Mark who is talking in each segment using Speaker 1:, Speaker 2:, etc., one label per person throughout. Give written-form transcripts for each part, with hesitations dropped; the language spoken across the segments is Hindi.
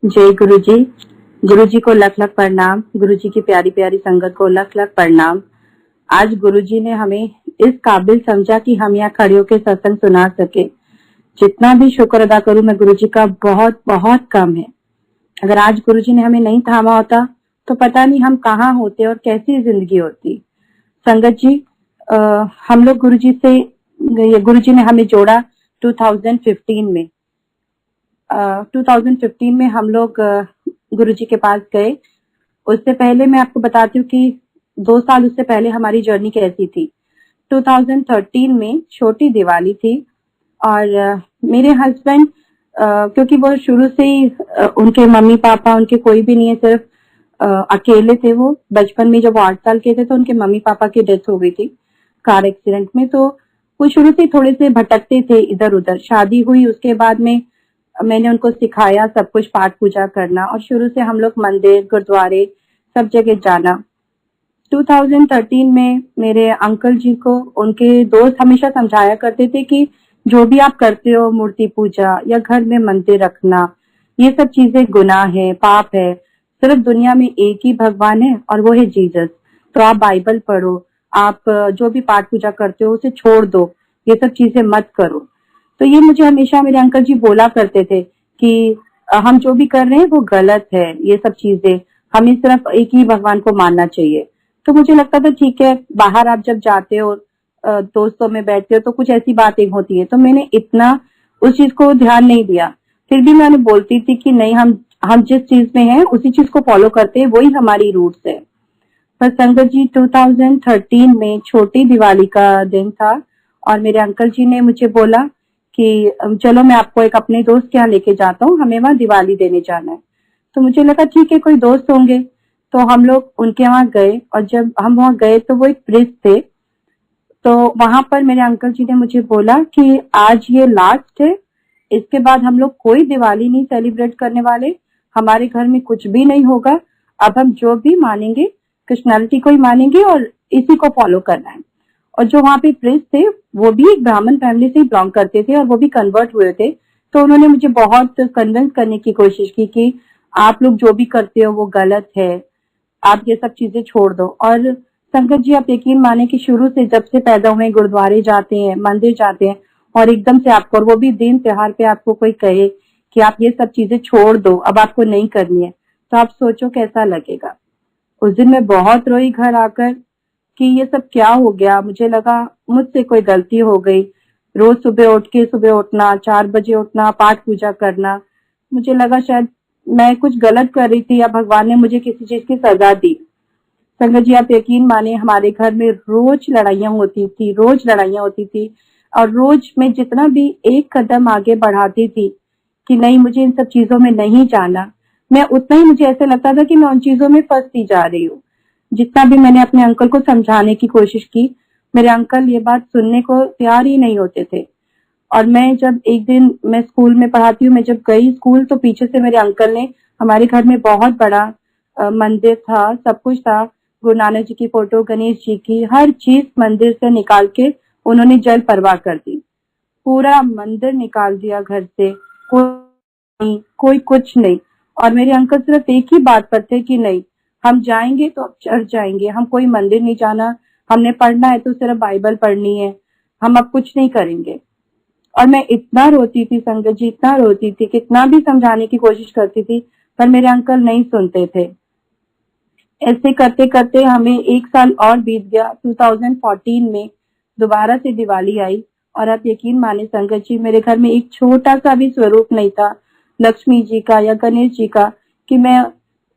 Speaker 1: जय गुरु जी। गुरु जी को लख लख प्रणाम। गुरु जी की प्यारी प्यारी संगत को लख लख प्रणाम। आज गुरु जी ने हमें इस काबिल समझा कि हम यहाँ खड़े होकर सत्संग सुना सके। जितना भी शुक्र अदा करूं मैं गुरु जी का, बहुत बहुत कम है। अगर आज गुरु जी ने हमें नहीं थामा होता तो पता नहीं हम कहाँ होते और कैसी जिंदगी होती। संगत जी, हम लोग गुरु जी से, गुरु जी ने हमें जोड़ा 2015 में। 2015 में हम लोग गुरु जी के पास गए। उससे पहले मैं आपको बताती हूँ कि 2 साल उससे पहले हमारी जर्नी कैसी थी। 2013 में छोटी दिवाली थी और मेरे हस्बैंड, क्योंकि वो शुरू से ही उनके मम्मी पापा, उनके कोई भी नहीं है, सिर्फ अकेले थे। वो बचपन में जब वो 8 साल के थे तो उनके मम्मी पापा की डेथ हो गई थी कार एक्सीडेंट में। तो वो शुरू से थोड़े से भटकते थे इधर उधर। शादी हुई, उसके बाद में मैंने उनको सिखाया सब कुछ, पाठ पूजा करना, और शुरू से हम लोग मंदिर गुरुद्वारे सब जगह जाना। 2013 में मेरे अंकल जी को उनके दोस्त हमेशा समझाया करते थे कि जो भी आप करते हो, मूर्ति पूजा या घर में मंदिर रखना, ये सब चीजें गुनाह है, पाप है। सिर्फ दुनिया में एक ही भगवान है और वो है जीसस। तो आप बाइबल पढ़ो, आप जो भी पाठ पूजा करते हो उसे छोड़ दो, ये सब चीजें मत करो। तो ये मुझे हमेशा मेरे अंकल जी बोला करते थे कि हम जो भी कर रहे हैं वो गलत है, ये सब चीजें, हमें सिर्फ एक ही भगवान को मानना चाहिए। तो मुझे लगता था ठीक है, बाहर आप जब जाते हो, दोस्तों में बैठते हो तो कुछ ऐसी बातें होती है। तो मैंने इतना उस चीज को ध्यान नहीं दिया। फिर भी मैंने बोलती थी कि नहीं, हम जिस चीज में हैं उसी चीज को फॉलो करते हैं, वही हमारी रूट्स है। पर संगत जी, 2013 में छोटी दिवाली का दिन था और मेरे अंकल जी ने मुझे बोला कि चलो मैं आपको एक अपने दोस्त के यहाँ लेके जाता हूँ, हमें वहां दिवाली देने जाना है। तो मुझे लगा ठीक है, कोई दोस्त होंगे। तो हम लोग उनके वहां गए और जब हम वहां गए तो वो एक प्रीस्ट थे। तो वहां पर मेरे अंकल जी ने मुझे बोला कि आज ये लास्ट है, इसके बाद हम लोग कोई दिवाली नहीं सेलिब्रेट करने वाले, हमारे घर में कुछ भी नहीं होगा। अब हम जो भी मानेंगे कृष्णालिटी को ही मानेंगे और इसी को फॉलो करना है। और जो वहां पे प्रीस्ट थे वो भी एक ब्राह्मण फैमिली से ही बिलोंग करते थे और वो भी कन्वर्ट हुए थे। तो उन्होंने मुझे बहुत कन्विंस करने की कोशिश की कि आप लोग जो भी करते हो वो गलत है, आप ये सब चीजें छोड़ दो। और संगत जी, आप यकीन माने कि शुरू से जब से पैदा हुए गुरुद्वारे जाते हैं, मंदिर जाते हैं, और एकदम से आपको, और वो भी दिन त्योहार पे आपको कोई कहे कि आप ये सब चीजें छोड़ दो, अब आपको नहीं करनी है, तो आप सोचो कैसा लगेगा। उस दिन मैं बहुत रोई घर आकर कि ये सब क्या हो गया। मुझे लगा मुझसे कोई गलती हो गई। रोज सुबह उठना, 4 बजे उठना, पाठ पूजा करना, मुझे लगा शायद मैं कुछ गलत कर रही थी या भगवान ने मुझे किसी चीज की सजा दी। संगत जी, आप यकीन माने हमारे घर में रोज लड़ाइयां होती थी और रोज मैं जितना भी एक कदम आगे बढ़ाती थी कि नहीं, मुझे इन सब चीजों में नहीं जाना, मैं उतना ही मुझे ऐसे लगता था कि मैं उन चीजों में फंसती जा रही हूँ। जितना भी मैंने अपने अंकल को समझाने की कोशिश की, मेरे अंकल ये बात सुनने को तैयार ही नहीं होते थे। और मैं जब एक दिन, मैं स्कूल में पढ़ाती हूँ, मैं जब गई स्कूल तो पीछे से मेरे अंकल ने, हमारे घर में बहुत बड़ा मंदिर था, सब कुछ था, गुरु नानक जी की फोटो, गणेश जी की, हर चीज मंदिर से निकाल के उन्होंने जल परवाह कर दी। पूरा मंदिर निकाल दिया घर से, कोई कुछ नहीं। और मेरे अंकल सिर्फ एक ही बात पर थे कि नहीं, हम जाएंगे तो अब चर्च जाएंगे, हम कोई मंदिर नहीं जाना, हमने पढ़ना है तो सिर्फ बाइबल पढ़नी है, हम अब कुछ नहीं करेंगे। और मैं इतना रोती थी संगत जी, इतना रोती थी, कितना भी समझाने की कोशिश करती थी, पर मेरे अंकल नहीं सुनते थे। ऐसे करते करते हमें 1 साल और बीत गया। 2014 में दोबारा से दिवाली आई और आप यकीन माने संगत जी, मेरे घर में एक छोटा सा भी स्वरूप नहीं था लक्ष्मी जी का या गणेश जी का कि मैं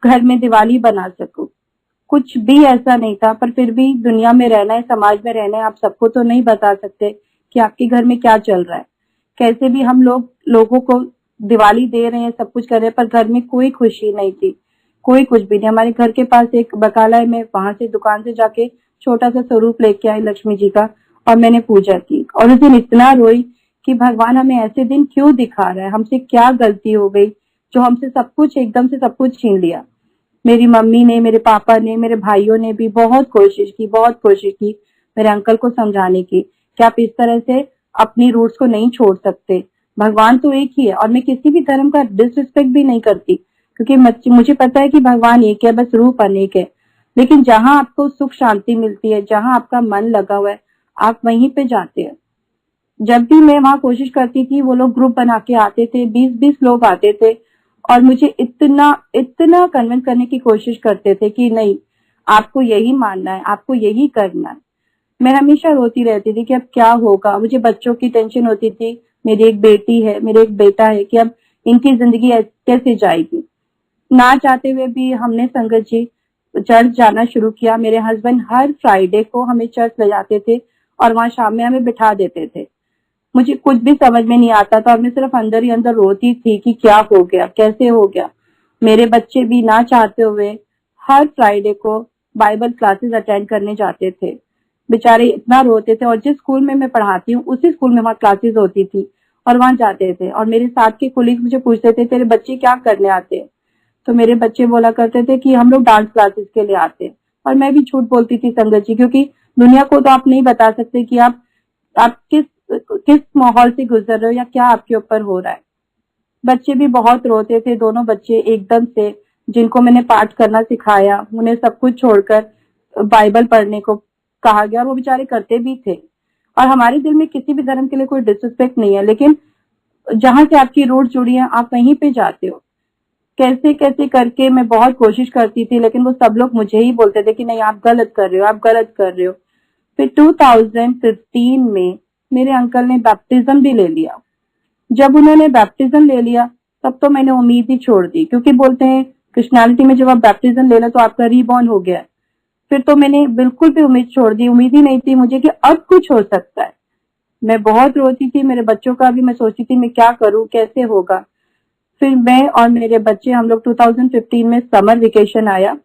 Speaker 1: घर में दिवाली बना सकूं। कुछ भी ऐसा नहीं था। पर फिर भी दुनिया में रहना है, समाज में रहना है, आप सबको तो नहीं बता सकते कि आपके घर में क्या चल रहा है। कैसे भी हम लोगों को दिवाली दे रहे हैं, सब कुछ कर रहे हैं, पर घर में कोई खुशी नहीं थी, कोई कुछ भी नहीं। हमारे घर के पास एक बकाला है, मैं वहां से दुकान से जाके छोटा सा स्वरूप लेके आई लक्ष्मी जी का और मैंने पूजा की। और उस दिन इतना रोई कि भगवान हमें ऐसे दिन क्यों दिखा रहा है, हमसे क्या गलती हो गई जो हमसे सब कुछ, एकदम से सब कुछ छीन लिया। मेरी मम्मी ने, मेरे पापा ने, मेरे भाइयों ने भी बहुत कोशिश की मेरे अंकल को समझाने की कि आप इस तरह से अपनी रूट्स को नहीं छोड़ सकते, भगवान तो एक ही है। और मैं किसी भी धर्म का डिसरिस्पेक्ट भी नहीं करती, क्योंकि मुझे पता है कि भगवान एक है, बस रूप अनेक है। लेकिन जहां आपको सुख शांति मिलती है, जहां आपका मन लगा हुआ है, आप वहीं पे जाते हैं। जब भी मैं वहां कोशिश करती थी, वो लोग ग्रुप बना के आते थे, 20-20 लोग आते थे और मुझे इतना इतना कन्विंस करने की कोशिश करते थे कि नहीं, आपको यही मानना है, आपको यही करना है। मैं हमेशा रोती रहती थी कि अब क्या होगा। मुझे बच्चों की टेंशन होती थी, मेरी एक बेटी है, मेरे एक बेटा है, कि अब इनकी जिंदगी कैसे जाएगी। ना चाहते हुए भी हमने संगत जी चर्च जाना शुरू किया। मेरे हस्बैंड हर फ्राइडे को हमें चर्च ले जाते थे और वहां शाम में हमें बिठा देते थे। मुझे कुछ भी समझ में नहीं आता था और मैं सिर्फ अंदर ही अंदर रोती थी कि क्या हो गया, कैसे हो गया। मेरे बच्चे भी ना चाहते हुए हर फ्राइडे को बाइबल क्लासेस अटेंड करने जाते थे। बेचारे इतना रोते थे और जिस स्कूल में मैं पढ़ाती हूँ उसी स्कूल में वहाँ क्लासेस होती थी और वहां जाते थे। और मेरे साथ के कोलीग मुझे पूछते थे, तेरे बच्चे क्या करने आते हैं? तो मेरे बच्चे बोला करते थे कि हम लोग डांस क्लासेस के लिए आते हैं। और मैं भी झूठ बोलती थी संगत जी, क्योंकि दुनिया को तो आप नहीं बता सकते कि आप किस माहौल से गुजर रहे हो या क्या आपके ऊपर हो रहा है। बच्चे भी बहुत रोते थे, दोनों बच्चे एकदम से, जिनको मैंने पाठ करना सिखाया, उन्हें सब कुछ छोड़कर बाइबल पढ़ने को कहा गया और वो बेचारे करते भी थे। और हमारे दिल में किसी भी धर्म के लिए कोई डिसरिस्पेक्ट नहीं है, लेकिन जहां से आपकी रूट जुड़ी है आप वहीं पे जाते हो। कैसे कैसे करके मैं बहुत कोशिश करती थी, लेकिन वो सब लोग मुझे ही बोलते थे कि नहीं, आप गलत कर रहे हो, आप गलत कर रहे हो। फिर 2015 में मेरे अंकल ने बैप्टिज्म भी ले लिया। जब उन्होंने बैप्टिज्म ले लिया तब तो मैंने उम्मीद ही छोड़ दी, क्योंकि बोलते हैं क्रिश्चियनिटी में जब आप बैप्टिज्म ले लो तो आपका रीबॉर्न हो गया। फिर तो मैंने बिल्कुल भी उम्मीद छोड़ दी। उम्मीद ही नहीं थी मुझे कि अब कुछ हो सकता है। मैं बहुत रोती थी, मेरे बच्चों का भी मैं सोचती थी मैं क्या करूं, कैसे होगा। फिर मैं और मेरे बच्चे, हम लोग 2015 में समर वेकेशन आया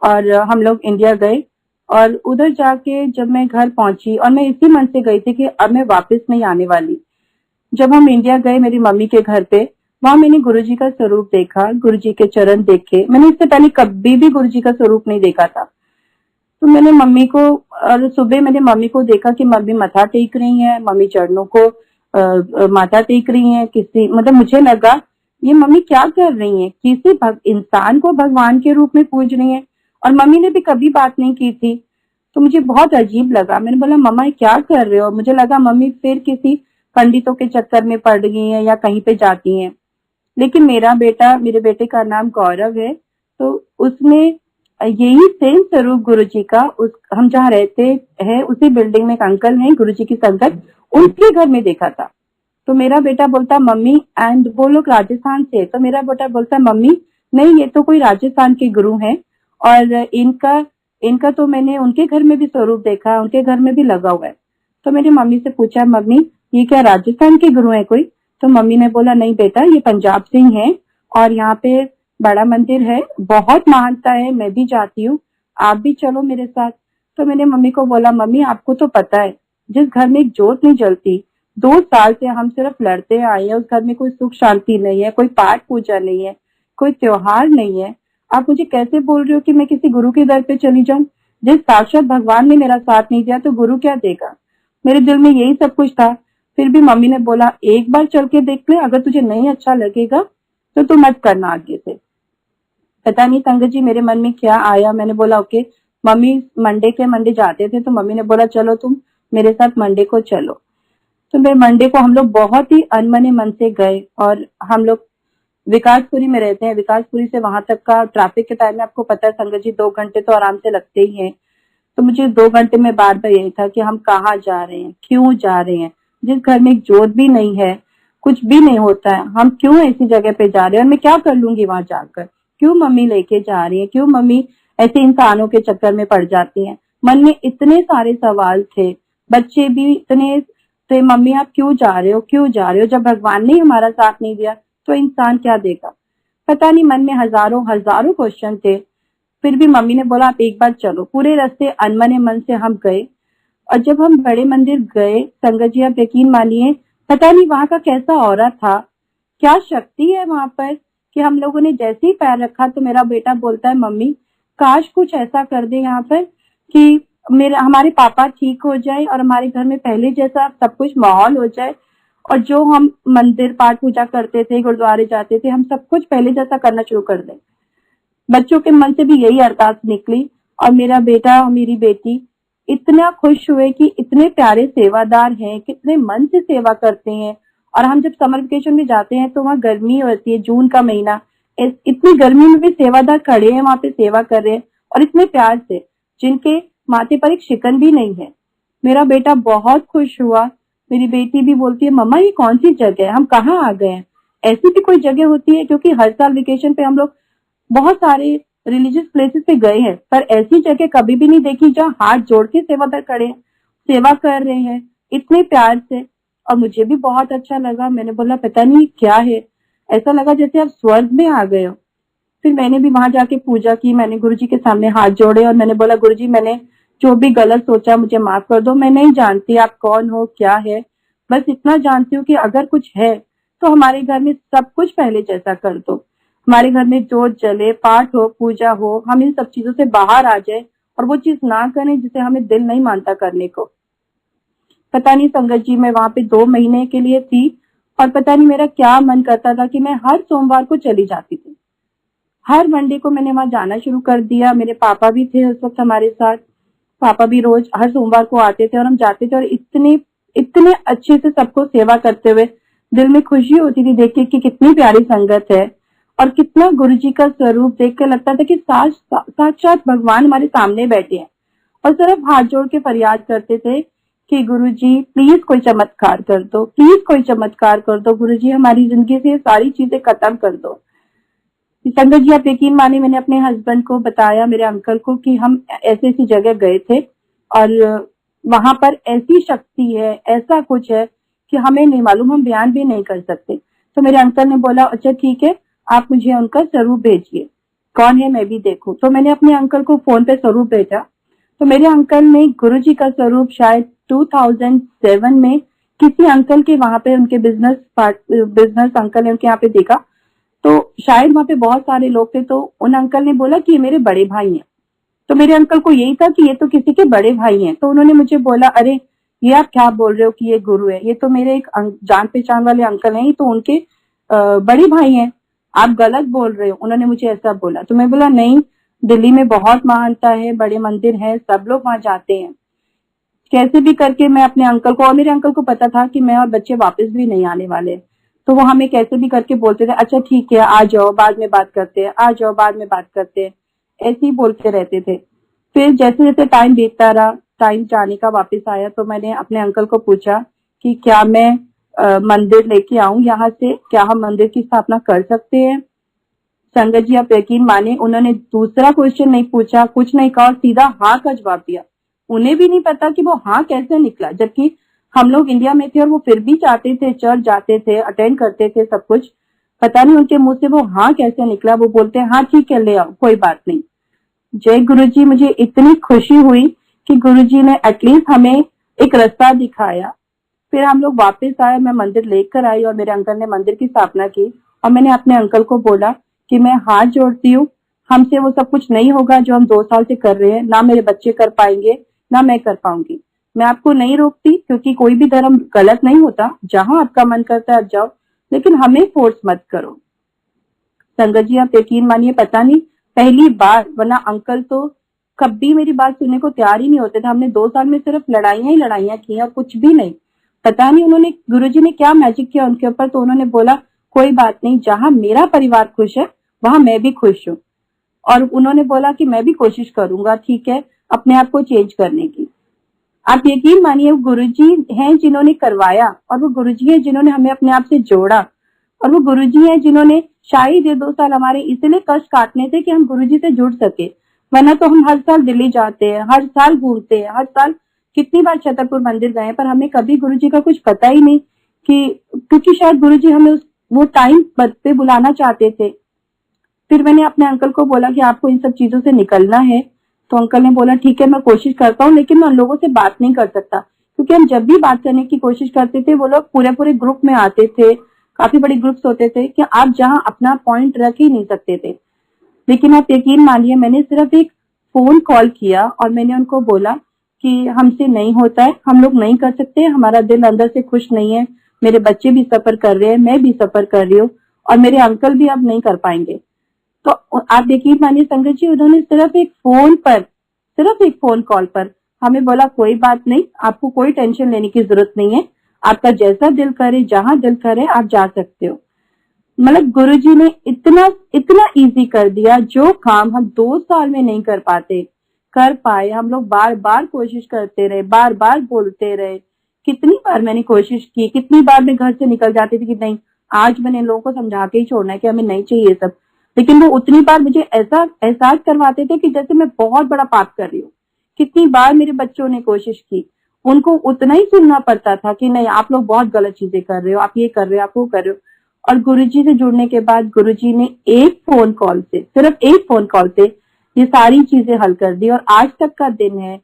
Speaker 1: और हम लोग इंडिया गए। और उधर जाके जब मैं घर पहुंची, और मैं इसी मन से गई थी कि अब मैं वापस नहीं आने वाली। जब हम इंडिया गए मेरी मम्मी के घर पे, वहां मैंने गुरुजी का स्वरूप देखा, गुरुजी के चरण देखे। मैंने इससे पहले कभी भी गुरुजी का स्वरूप नहीं देखा था। तो मैंने मम्मी को, और सुबह मैंने मम्मी को देखा कि मम्मी माथा टेक रही है, मम्मी चरणों को माथा टेक रही है। किसी मतलब मुझे लगा ये मम्मी क्या कर रही है, किसी इंसान को भगवान के रूप में पूज रही है। और मम्मी ने भी कभी बात नहीं की थी, तो मुझे बहुत अजीब लगा। मैंने बोला मम्मा ये क्या कर रहे हो? मुझे लगा मम्मी फिर किसी पंडितों के चक्कर में पड़ गई हैं या कहीं पे जाती हैं। लेकिन मेरे बेटे का नाम गौरव है, तो उसने यही सेम स्वरूप गुरुजी का, हम जहाँ रहते हैं उसी बिल्डिंग में एक अंकल हैं गुरुजी की संगत, उनके घर में देखा था। तो मेरा बेटा बोलता मम्मी, एंड वो लोग राजस्थान से, तो मेरा बेटा बोलता मम्मी नहीं, ये तो कोई राजस्थान के गुरु हैं और इनका तो मैंने उनके घर में भी स्वरूप देखा, उनके घर में भी लगा हुआ है। तो मैंने मम्मी से पूछा मम्मी ये क्या राजस्थान के गुरु है कोई? तो मम्मी ने बोला नहीं बेटा, ये पंजाब से ही है और यहाँ पे बड़ा मंदिर है, बहुत महानता है, मैं भी जाती हूँ, आप भी चलो मेरे साथ। तो मैंने मम्मी को बोला मम्मी आपको तो पता है जिस घर में एक जोत नहीं जलती, 2 साल से हम सिर्फ लड़ते आए हैं, उस घर में कोई सुख शांति नहीं है, कोई पाठ पूजा नहीं है, कोई त्योहार नहीं है। आप मुझे कैसे बोल रहे हो कि मैं किसी गुरु के दर पे चली जाऊं? जिस साक्षात भगवान ने मेरा साथ नहीं दिया तो गुरु क्या देगा? मेरे दिल में यही सब कुछ था। फिर भी मम्मी ने बोला एक बार चल के देख ले, अगर तुझे नहीं अच्छा लगेगा तो तू मत करना आगे से। पता नहीं संगत जी मेरे मन में क्या आया, मैंने बोला ओके। मम्मी मंडे जाते थे, तो मम्मी ने बोला चलो तुम मेरे साथ मंडे को चलो। तो फिर मंडे को हम लोग बहुत ही अनमने मन से गए और हम लोग विकासपुरी में रहते हैं। विकासपुरी से वहां तक का ट्रैफिक के टाइम में आपको पता है संगत जी 2 घंटे तो आराम से लगते ही हैं। तो मुझे 2 घंटे में बार बार यही था कि हम कहाँ जा रहे हैं, क्यों जा रहे हैं, जिस घर में एक जोत भी नहीं है, कुछ भी नहीं होता है, हम क्यों ऐसी जगह पे जा रहे हैं और मैं क्या कर लूंगी वहां जाकर? क्यों मम्मी लेके जा रही है, क्यों मम्मी ऐसे इंसानों के चक्कर में पड़ जाती हैं? मन में इतने सारे सवाल थे, बच्चे भी इतने थे, मम्मी आप क्यों जा रहे हो, क्यों जा रहे हो? जब भगवान ने हमारा साथ नहीं दिया तो इंसान क्या देगा? पता नहीं, मन में हजारों हजारों क्वेश्चन थे। फिर भी मम्मी ने बोला आप एक बार चलो। पूरे रास्ते अनमने मन से हम गए और जब हम बड़े मंदिर गए संगत जी आप यकीन मानिए, पता नहीं वहां का कैसा ऑरा था, क्या शक्ति है वहां पर, कि हम लोगों ने जैसे ही पैर रखा तो मेरा बेटा बोलता है मम्मी काश कुछ ऐसा कर दे यहाँ पर कि हमारे पापा ठीक हो जाए और हमारे घर में पहले जैसा सब कुछ माहौल हो जाए और जो हम मंदिर पाठ पूजा करते थे, गुरुद्वारे जाते थे, हम सब कुछ पहले जैसा करना शुरू कर दें। बच्चों के मन से भी यही अरदास निकली और मेरा बेटा और मेरी बेटी इतना खुश हुए कि इतने प्यारे सेवादार हैं, कितने मन से सेवा करते हैं। और हम जब समर वेकेशन में जाते हैं तो वहाँ गर्मी होती है, जून का महीना, इतनी गर्मी में भी सेवादार खड़े हैं वहां पे, सेवा कर रहे हैं और इतने प्यार से, जिनके माथे पर एक शिकन भी नहीं है। मेरा बेटा बहुत खुश हुआ। मेरी बेटी भी बोलती है, मम्मा ये कौन सी जगह है, हम कहाँ आ गए हैं। ऐसी भी कोई जगह होती है, क्योंकि हर साल वेकेशन पे हम लोग बहुत सारे रिलीजियस प्लेसेस पे गए हैं, पर ऐसी जगह कभी भी नहीं देखी जहाँ हाथ जोड़ के सेवादार खड़े हैं, सेवा कर रहे हैं इतने प्यार से। और मुझे भी बहुत अच्छा लगा। मैंने बोला पता नहीं क्या है, ऐसा लगा जैसे आप स्वर्ग में आ गए हो। फिर मैंने भी वहां जाके पूजा की, मैंने गुरुजी के सामने हाथ जोड़े और मैंने बोला, गुरुजी मैंने जो भी गलत सोचा मुझे माफ कर दो, मैं नहीं जानती आप कौन हो क्या है, बस इतना जानती हूँ कि अगर कुछ है तो हमारे घर में सब कुछ पहले जैसा कर दो। हमारे घर में जोत जले, पाठ हो, पूजा हो, हम इन सब चीजों से बाहर आ जाए और वो चीज ना करें जिसे हमें दिल नहीं मानता करने को। पता नहीं संगत जी, मैं वहां पे 2 महीने के लिए थी और पता नहीं मेरा क्या मन करता था कि मैं हर सोमवार को चली जाती थी। हर मंडे को मैंने वहां जाना शुरू कर दिया। मेरे पापा भी थे उस वक्त हमारे साथ। पापा भी रोज हर सोमवार को आते थे और हम जाते थे और इतने इतने अच्छे से सबको सेवा करते हुए दिल में खुशी होती थी देख के कि कितनी प्यारी संगत है और कितना गुरुजी का स्वरूप देख कर लगता था कि साक्षात भगवान हमारे सामने बैठे हैं। और सिर्फ हाथ जोड़ के फरियाद करते थे कि गुरुजी प्लीज कोई चमत्कार कर दो, प्लीज कोई चमत्कार कर दो, गुरुजी हमारी जिंदगी से सारी चीजें खत्म कर दो। संगत जी आप यकीन माने, मैंने अपने हस्बैंड को बताया, मेरे अंकल को, कि हम ऐसी ऐसी जगह गए थे और वहां पर ऐसी शक्ति है, ऐसा कुछ है कि हमें नहीं मालूम, हम बयान भी नहीं कर सकते। तो मेरे अंकल ने बोला अच्छा ठीक है, आप मुझे उनका स्वरूप भेजिए, कौन है मैं भी देखूं। तो मैंने अपने अंकल को फोन पे स्वरूप भेजा। तो मेरे अंकल ने गुरुजी का स्वरूप शायद 2007 में किसी अंकल के वहां पे, उनके बिजनेस अंकल है उनके यहाँ पे देखा। तो शायद वहां पे बहुत सारे लोग थे, तो उन अंकल ने बोला कि ये मेरे बड़े भाई हैं। तो मेरे अंकल को यही था कि ये तो किसी के बड़े भाई हैं। तो उन्होंने मुझे बोला, अरे ये आप क्या बोल रहे हो कि ये गुरु है, ये तो मेरे एक जान पहचान वाले अंकल हैं, ये तो उनके बड़े भाई हैं, आप गलत बोल रहे हो। उन्होंने मुझे ऐसा बोला। तो मैं बोला नहीं, दिल्ली में बहुत महानता है, बड़े मंदिर है, सब लोग वहां जाते हैं। कैसे भी करके मैं अपने अंकल को, और मेरे अंकल को पता था कि मैं और बच्चे वापस भी नहीं आने वाले, तो वो हमें कैसे भी करके बोलते थे, अच्छा ठीक है आ जाओ बाद में बात करते हैं, आ जाओ बाद में बात करते हैं, ऐसे ही बोलते रहते थे। फिर जैसे जैसे टाइम बीतता रहा, टाइम जाने का वापस आया, तो मैंने अपने अंकल को पूछा कि क्या मैं मंदिर लेके आऊं यहाँ से, क्या हम मंदिर की स्थापना कर सकते हैं। संगत जी आप यकीन माने, उन्होंने दूसरा क्वेश्चन नहीं पूछा, कुछ नहीं कहा, सीधा हाँ का जवाब दिया। उन्हें भी नहीं पता कि वो हाँ कैसे निकला, जबकि हम लोग इंडिया में थे और वो फिर भी जाते थे, चर्च जाते थे, अटेंड करते थे सब कुछ। पता नहीं उनके मुंह से वो हाँ कैसे निकला। वो बोलते हैं हाँ ठीक है ले आओ, कोई बात नहीं। जय गुरुजी, मुझे इतनी खुशी हुई कि गुरुजी ने एटलीस्ट हमें एक रास्ता दिखाया। फिर हम लोग वापस आए, मैं मंदिर लेकर आई और मेरे अंकल ने मंदिर की स्थापना की। और मैंने अपने अंकल को बोला कि मैं हाथ जोड़ती हूँ, हमसे वो सब कुछ नहीं होगा जो हम 2 साल से कर रहे हैं, ना मेरे बच्चे कर पाएंगे ना मैं कर पाऊंगी। मैं आपको नहीं रोकती, क्योंकि कोई भी धर्म गलत नहीं होता, जहां आपका मन करता है आप जाओ, लेकिन हमें फोर्स मत करो। संगत जी आप यकीन मानिए, पता नहीं पहली बार, वरना अंकल तो कभी मेरी बात सुनने को तैयार ही नहीं होते थे। हमने 2 साल में सिर्फ लड़ाइयां ही लड़ाइयां की और कुछ भी नहीं। पता नहीं उन्होंने, गुरुजी ने क्या मैजिक किया उनके ऊपर। तो उन्होंने बोला कोई बात नहीं, जहां मेरा परिवार खुश है वहां मैं भी खुश हूँ। और उन्होंने बोला कि मैं भी कोशिश करूंगा, ठीक है, अपने आप को चेंज करने की। आप यकीन मानिए, वो गुरुजी हैं जिन्होंने करवाया, और वो गुरुजी हैं जिन्होंने हमें अपने आप से जोड़ा, और वो गुरुजी हैं जिन्होंने शायद ये 2 साल हमारे इसलिए कष्ट काटने थे कि हम गुरुजी से जुड़ सके। वरना तो हम हर साल दिल्ली जाते हैं, हर साल घूमते हैं, हर साल कितनी बार छतरपुर मंदिर गए, पर हमें कभी गुरुजी का कुछ पता ही नहीं, कि क्योंकि शायद गुरुजी हमें वो टाइम पे बुलाना चाहते थे। फिर मैंने अपने अंकल को बोला कि आपको इन सब चीजों से निकलना है। तो अंकल ने बोला ठीक है मैं कोशिश करता हूँ, लेकिन मैं उन लोगों से बात नहीं कर सकता, क्योंकि हम जब भी बात करने की कोशिश करते थे वो लोग पूरे पूरे ग्रुप में आते थे, काफी बड़े ग्रुप्स होते थे कि आप जहां अपना पॉइंट रख ही नहीं सकते थे। लेकिन आप यकीन मानिए, मैंने सिर्फ एक फोन कॉल किया और मैंने उनको बोला कि हमसे नहीं होता है, हम लोग नहीं कर सकते, हमारा दिल अंदर से खुश नहीं है, मेरे बच्चे भी सफर कर रहे हैं, मैं भी सफर कर रही हूँ, और मेरे अंकल भी अब नहीं कर पाएंगे। तो आप देखिए मानिए संगत जी, उन्होंने सिर्फ एक फोन कॉल पर हमें बोला कोई बात नहीं, आपको कोई टेंशन लेने की जरूरत नहीं है, आपका जैसा दिल करे, जहां दिल करे आप जा सकते हो। मतलब गुरुजी ने इतना इतना इजी कर दिया, जो काम हम 2 साल में नहीं कर पाए। हम लोग बार बार कोशिश करते रहे, बार बार बोलते रहे। कितनी बार मैंने कोशिश की, कितनी बार मैं घर से निकल जाती थी कि नहीं, आज मैंने इन लोगों को समझा के ही छोड़ना है कि हमें नहीं चाहिए सब। लेकिन वो उतनी बार मुझे ऐसा एहसास करवाते थे कि जैसे मैं बहुत बड़ा पाप कर रही हूँ। कितनी बार मेरे बच्चों ने कोशिश की, उनको उतना ही सुनना पड़ता था कि नहीं, आप लोग बहुत गलत चीजें कर रहे हो, आप ये कर रहे हो, आप वो कर रहे हो। और गुरुजी से जुड़ने के बाद गुरुजी ने सिर्फ एक फोन कॉल से ये सारी चीजें हल कर दी। और आज तक का दिन है,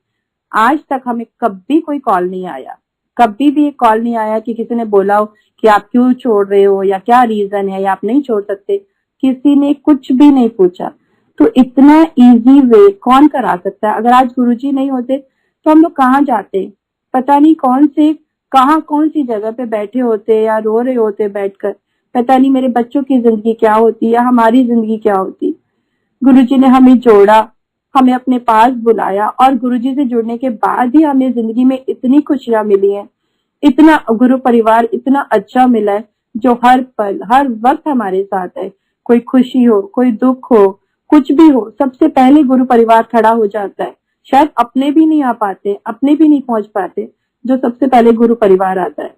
Speaker 1: आज तक हमें कभी कोई कॉल नहीं आया, कभी भी एक कॉल नहीं आया कि किसी ने बोला हो कि आप क्यों छोड़ रहे हो या क्या रीजन है या आप नहीं छोड़ सकते। किसी ने कुछ भी नहीं पूछा। तो इतना इजी वे कौन करा सकता है? अगर आज गुरुजी नहीं होते तो हम लोग कहाँ जाते? पता नहीं कौन सी जगह पे बैठे होते या रो रहे होते बैठकर। पता नहीं मेरे बच्चों की जिंदगी क्या होती या हमारी जिंदगी क्या होती। गुरुजी ने हमें जोड़ा, हमें अपने पास बुलाया, और गुरुजी से जुड़ने के बाद ही हमें जिंदगी में इतनी खुशियां मिली हैं, इतना गुरु परिवार इतना अच्छा मिला है, जो हर पल हर वक्त हमारे साथ है। कोई खुशी हो, कोई दुख हो, कुछ भी हो, सबसे पहले गुरु परिवार खड़ा हो जाता है। शायद अपने भी नहीं आ पाते, अपने भी नहीं पहुंच पाते, जो सबसे पहले गुरु परिवार आता है।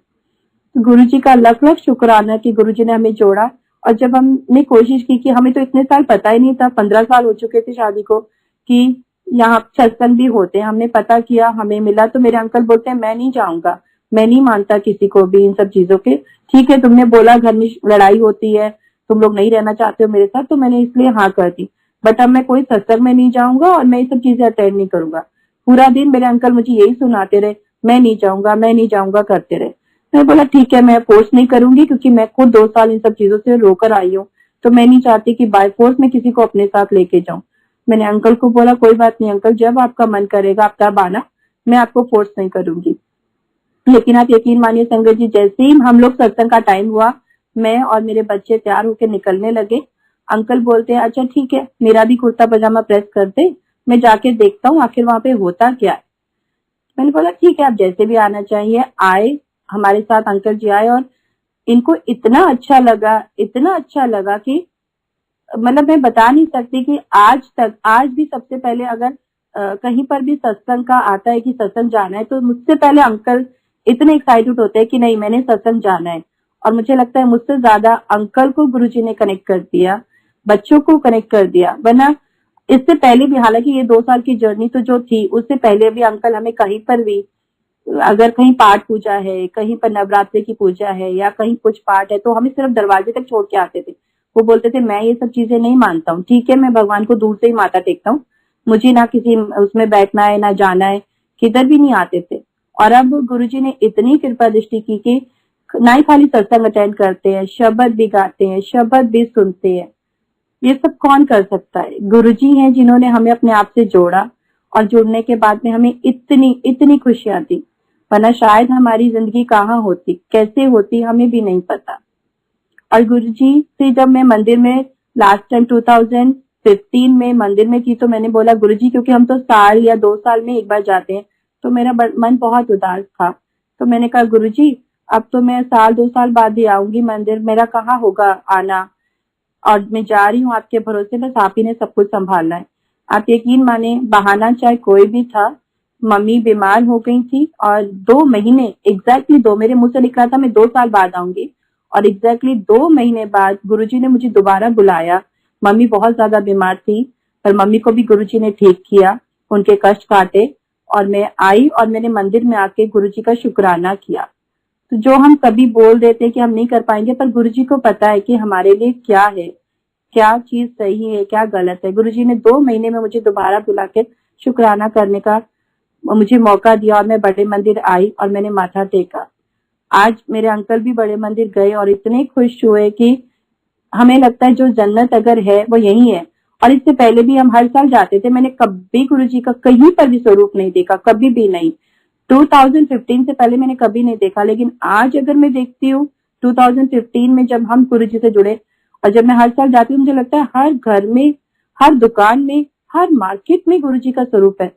Speaker 1: गुरु जी का लख लख शुक्राना कि गुरु जी ने हमें जोड़ा। और जब हमने कोशिश की, कि हमें तो इतने साल पता ही नहीं था, 15 साल हो चुके थे शादी को, कि यहाँ सत्संग भी होते हैं। हमने पता किया, हमें मिला, तो मेरे अंकल बोलते हैं मैं नहीं जाऊंगा, मैं नहीं मानता किसी को भी इन सब चीजों के। ठीक है, तुमने बोला घर में लड़ाई होती है, तुम लोग नहीं रहना चाहते हो मेरे साथ, तो मैंने इसलिए हाँ कर दी, बट अब मैं कोई सत्संग में नहीं जाऊंगा और मैं ये सब चीजें अटेंड नहीं करूंगा। पूरा दिन मेरे अंकल मुझे यही सुनाते रहे, मैं नहीं जाऊंगा, मैं नहीं जाऊंगा करते रहे। मैं बोला ठीक है, मैं फोर्स नहीं करूंगी, क्योंकि मैं खुद 2 साल इन सब चीजों से रोकर आई हूँ, तो मैं नहीं चाहती कि बाय फोर्स में किसी को अपने साथ लेके जाऊं। मैंने अंकल को बोला कोई बात नहीं अंकल, जब आपका मन करेगा आप तब आना, मैं आपको फोर्स नहीं करूंगी। लेकिन आप यकीन मानिए संगत जी, जैसे ही हम लोग सत्संग का टाइम हुआ, मैं और मेरे बच्चे तैयार होकर निकलने लगे। अंकल बोलते हैं अच्छा ठीक है, मेरा भी कुर्ता पजामा प्रेस कर दे, मैं जाके देखता हूँ आखिर वहां पे होता क्या है। मैंने बोला ठीक है, आप जैसे भी आना चाहिए। आए, हमारे साथ अंकल जी आए, और इनको इतना अच्छा लगा कि मतलब मैं बता नहीं सकती कि आज भी सबसे पहले अगर कहीं पर भी सत्संग का आता है कि सत्संग जाना है, तो मुझसे पहले अंकल इतने एक्साइटेड होते हैं कि नहीं मैंने सत्संग जाना है। और मुझे लगता है मुझसे ज्यादा अंकल को गुरुजी ने कनेक्ट कर दिया, बच्चों को कनेक्ट कर दिया। वरना इससे पहले भी, हालांकि ये 2 साल की जर्नी तो जो थी, उससे पहले भी अंकल हमें कहीं पर भी, अगर कहीं पाठ पूजा है, कहीं पर नवरात्रि की पूजा है या कहीं कुछ पाठ है, तो हमें सिर्फ दरवाजे तक छोड़ के आते थे। वो बोलते थे मैं ये सब चीजें नहीं मानता हूँ, ठीक है मैं भगवान को दूर से ही माथा टेकता हूँ, मुझे ना किसी उसमें बैठना है ना जाना है, किधर भी नहीं आते थे। और अब गुरुजी ने इतनी कृपा दृष्टि की कि ना ही खाली सत्संग अटेंड करते हैं, शब्द भी गाते हैं, शब्द भी सुनते हैं। ये सब कौन कर सकता है? गुरुजी हैं जिन्होंने हमें अपने आप से जोड़ा, और जुड़ने के बाद में हमें इतनी इतनी खुशियां दी। वरना शायद हमारी जिंदगी कहाँ होती, कैसे होती, हमें भी नहीं पता। और गुरुजी से जब मैं मंदिर में लास्ट टाइम 2015 में मंदिर में थी, तो मैंने बोला गुरुजी, क्योंकि हम तो साल या 2 साल में एक बार जाते हैं, तो मेरा मन बहुत उदास था। तो मैंने कहा गुरुजी अब तो मैं साल 2 साल बाद ही आऊंगी मंदिर, मेरा कहाँ होगा आना, और मैं जा रही हूँ आपके भरोसे, बस आप ही ने सब कुछ संभालना है। आप यकीन माने, बहाना चाहे कोई भी था, मम्मी बीमार हो गई थी, और 2 महीने एग्जैक्टली 2, मेरे मुंह से लिखा था मैं 2 साल बाद आऊंगी, और एग्जैक्टली 2 महीने बाद गुरुजी ने मुझे दोबारा बुलाया। मम्मी बहुत ज्यादा बीमार थी, पर मम्मी को भी गुरुजी ने ठीक किया, उनके कष्ट काटे, और मैं आई और मैंने मंदिर में आके गुरुजी का शुक्राना किया। तो जो हम कभी बोल देते हैं कि हम नहीं कर पाएंगे, पर गुरुजी को पता है कि हमारे लिए क्या है, क्या चीज सही है, क्या गलत है। गुरुजी ने 2 महीने में मुझे दोबारा बुला के शुक्राना करने का मुझे मौका दिया, और मैं बड़े मंदिर आई और मैंने माथा टेका। आज मेरे अंकल भी बड़े मंदिर गए और इतने खुश हुए कि हमें लगता है जो जन्नत अगर है वो यही है। और इससे पहले भी हम हर साल जाते थे, मैंने कभी गुरुजी का कहीं पर भी स्वरूप नहीं देखा, कभी भी नहीं। 2015 से पहले मैंने कभी नहीं देखा, लेकिन आज अगर मैं देखती हूँ 2015 में जब हम गुरुजी से जुड़े और जब मैं हर साल जाती हूँ, मुझे लगता है हर घर में, हर दुकान में, हर मार्केट में गुरुजी का स्वरूप है।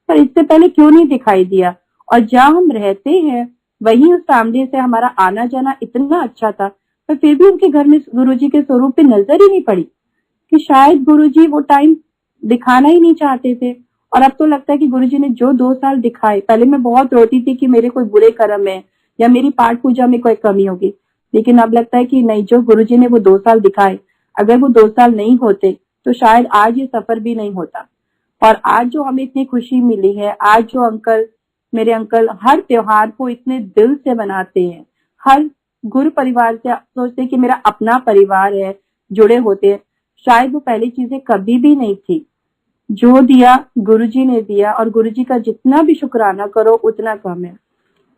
Speaker 1: पर इससे पहले क्यों नहीं दिखाई दिया? और जहाँ हम रहते हैं वहीं उस फैमिली से हमारा आना जाना इतना अच्छा था, पर फिर भी उनके घर में गुरुजी के स्वरूप पे नजर ही नहीं पड़ी कि शायद गुरुजी वो टाइम दिखाना ही नहीं चाहते थे। और अब तो लगता है कि गुरुजी ने जो 2 साल दिखाए, पहले मैं बहुत रोती थी कि मेरे कोई बुरे कर्म है या मेरी पाठ पूजा में कोई कमी होगी, लेकिन अब लगता है कि नहीं, जो गुरुजी ने वो 2 साल दिखाए, अगर वो 2 साल नहीं होते तो शायद आज ये सफर भी नहीं होता। और आज जो हमें इतनी खुशी मिली है, आज जो मेरे अंकल हर त्योहार को इतने दिल से मनाते हैं, हर गुरु परिवार से सोचते हैं कि मेरा अपना परिवार है, जुड़े होते हैं, शायद वो पहली चीजें कभी भी नहीं थी। जो दिया गुरुजी ने दिया, और गुरुजी का जितना भी शुक्राना करो उतना कम है।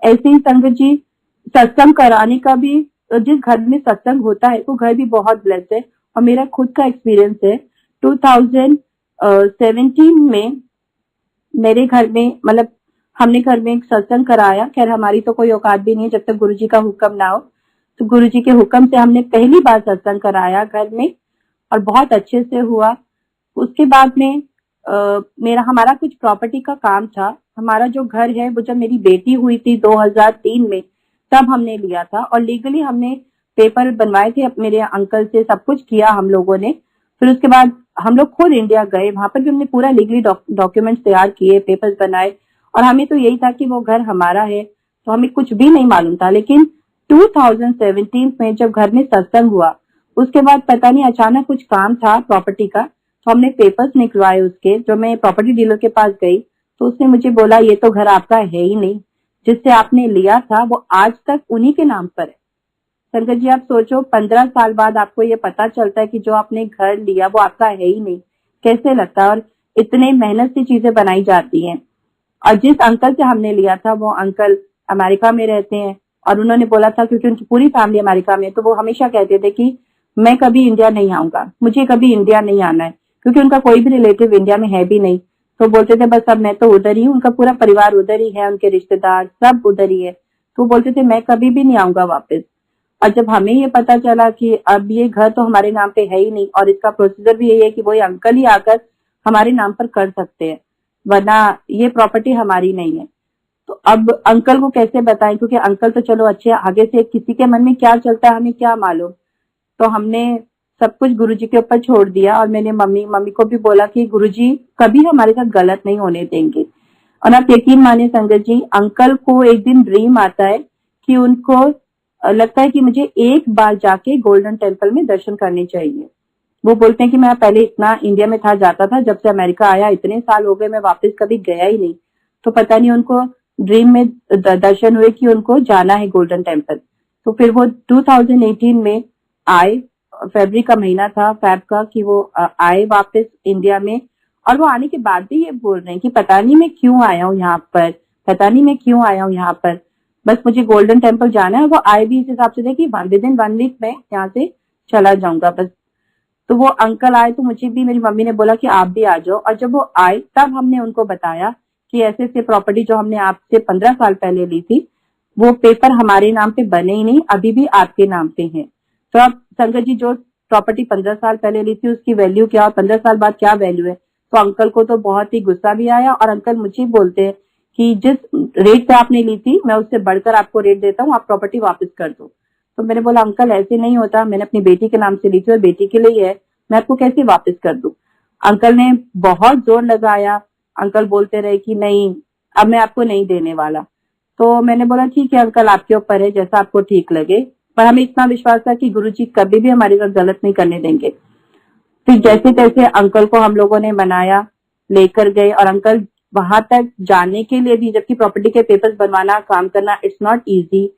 Speaker 1: ऐसे ही संगत जी, सत्संग कराने का भी, जिस घर में सत्संग होता है वो घर भी बहुत ब्लेस्ड है। और मेरा खुद का एक्सपीरियंस है, 2017 में मेरे घर में, मतलब हमने घर में एक सत्संग कराया। खैर हमारी तो कोई औकात भी नहीं है जब तक गुरुजी का हुक्म ना हो, तो गुरुजी के हुक्म से हमने पहली बार सत्संग कराया घर में, और बहुत अच्छे से हुआ। उसके बाद में हमारा कुछ प्रॉपर्टी का काम था। हमारा जो घर है वो जब मेरी बेटी हुई थी 2003 में, तब हमने लिया था, और लीगली हमने पेपर बनवाए थे मेरे अंकल से, सब कुछ किया हम लोगों ने। फिर उसके बाद हम लोग खुद इंडिया गए, वहां पर भी हमने पूरा लीगली डॉक्यूमेंट्स तैयार किए, पेपर्स बनाए, और हमें तो यही था कि वो घर हमारा है, तो हमें कुछ भी नहीं मालूम था। लेकिन 2017 में जब घर में सत्संग हुआ, उसके बाद पता नहीं अचानक कुछ काम था प्रॉपर्टी का, तो हमने पेपर्स निकलवाए उसके। जो मैं प्रॉपर्टी डीलर के पास गई तो उसने मुझे बोला ये तो घर आपका है ही नहीं, जिससे आपने लिया था वो आज तक उन्हीं के नाम पर है। संगत जी आप सोचो, 15 साल बाद आपको ये पता चलता है कि जो आपने घर लिया वो आपका है ही नहीं, कैसे लगता है? और इतने मेहनत से चीजें बनाई जाती हैं। और जिस अंकल से हमने लिया था वो अंकल अमेरिका में रहते हैं, और उन्होंने बोला था, क्योंकि उनकी पूरी फैमिली अमेरिका में, तो वो हमेशा कहते थे कि मैं कभी इंडिया नहीं आऊंगा, मुझे कभी इंडिया नहीं आना है, क्योंकि उनका कोई भी रिलेटिव इंडिया में है भी नहीं। तो बोलते थे बस अब मैं तो उधर ही हूँ, उनका पूरा परिवार उधर ही है, उनके रिश्तेदार सब उधर ही है। तो बोलते थे मैं कभी भी नहीं आऊंगा वापस। और जब हमें ये पता चला कि अब ये घर तो हमारे नाम पे है ही नहीं, और इसका प्रोसीजर भी यही है कि वही अंकल ही आकर हमारे नाम पर कर सकते हैं, वरना ये प्रॉपर्टी हमारी नहीं है। तो अब अंकल को कैसे बताएं, क्योंकि अंकल तो चलो अच्छे, आगे से किसी के मन में क्या चलता है हमें क्या मालूम। तो हमने सब कुछ गुरुजी के ऊपर छोड़ दिया, और मैंने मम्मी को भी बोला कि गुरुजी कभी हमारे साथ गलत नहीं होने देंगे। और आप यकीन मानिए संगत जी, अंकल को एक दिन ड्रीम आता है कि उनको लगता है कि मुझे एक बार जाके गोल्डन टेम्पल में दर्शन करने चाहिए। वो बोलते हैं कि मैं पहले इतना इंडिया में था, जाता था, जब से अमेरिका आया इतने साल हो गए मैं वापस कभी गया ही नहीं। तो पता नहीं उनको ड्रीम में दर्शन हुए कि उनको जाना है गोल्डन टेम्पल। तो फिर वो 2018 में आए, फरवरी का महीना था, फैब का, कि वो आए वापस इंडिया में। और वो आने के बाद भी ये बोल रहे हैं कि पता नहीं मैं क्यों आया हूँ यहाँ पर, पता नहीं मैं क्यों आया हूँ यहाँ पर, बस मुझे गोल्डन टेम्पल जाना है। वो आए भी इस हिसाब से थे कि विद इन 1 वीक में यहाँ से चला जाऊंगा बस। तो वो अंकल आए तो मुझे भी मेरी मम्मी ने बोला कि आप भी आ जाओ। और जब वो आए तब हमने उनको बताया कि ऐसे ऐसे प्रॉपर्टी जो हमने आपसे 15 साल पहले ली थी, वो पेपर हमारे नाम पे बने ही नहीं, अभी भी आपके नाम पे है। तो अब संगत जी, जो प्रॉपर्टी 15 साल पहले ली थी उसकी वैल्यू क्या और 15 साल बाद क्या वैल्यू है। तो अंकल को तो बहुत ही गुस्सा भी आया, और अंकल मुझे बोलते हैं कि जिस रेट पे आपने ली थी मैं उससे बढ़कर आपको रेट देता हूँ, आप प्रॉपर्टी वापस कर दो। तो मैंने बोला अंकल ऐसे नहीं होता, मैंने अपनी बेटी के नाम से ली थी और बेटी के लिए है, मैं आपको कैसे वापस कर दूं। अंकल ने बहुत जोर लगाया, अंकल बोलते रहे कि नहीं अब मैं आपको नहीं देने वाला। तो मैंने बोला ठीक है अंकल, आपके ऊपर है, जैसा आपको ठीक लगे। पर हमें इतना विश्वास था कि गुरुजी कभी भी हमारे साथ गलत नहीं करने देंगे। फिर जैसे तैसे अंकल को हम लोगों ने मनाया, लेकर गए, और अंकल वहां तक जाने के लिए भी, जबकि प्रॉपर्टी के पेपर्स बनवाना, काम करना, इट्स नॉट इजी।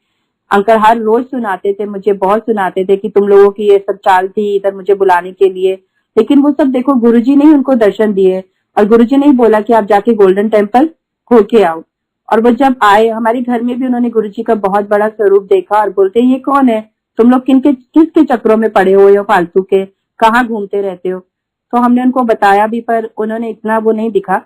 Speaker 1: अंकल हर रोज सुनाते थे, मुझे बहुत सुनाते थे कि तुम लोगों की ये सब चाल थी इधर मुझे बुलाने के लिए। लेकिन वो सब देखो गुरुजी ने ही उनको दर्शन दिए, और गुरुजी ने ही बोला कि आप जाके गोल्डन टेम्पल होके आओ। और वो जब आए हमारे घर में भी उन्होंने गुरुजी का बहुत बड़ा स्वरूप देखा, और बोलते ये कौन है, तुम लोग किसके चक्रों में पड़े हुए हो फालतू के, कहाँ घूमते रहते हो। तो हमने उनको बताया भी, पर उन्होंने इतना वो नहीं दिखा।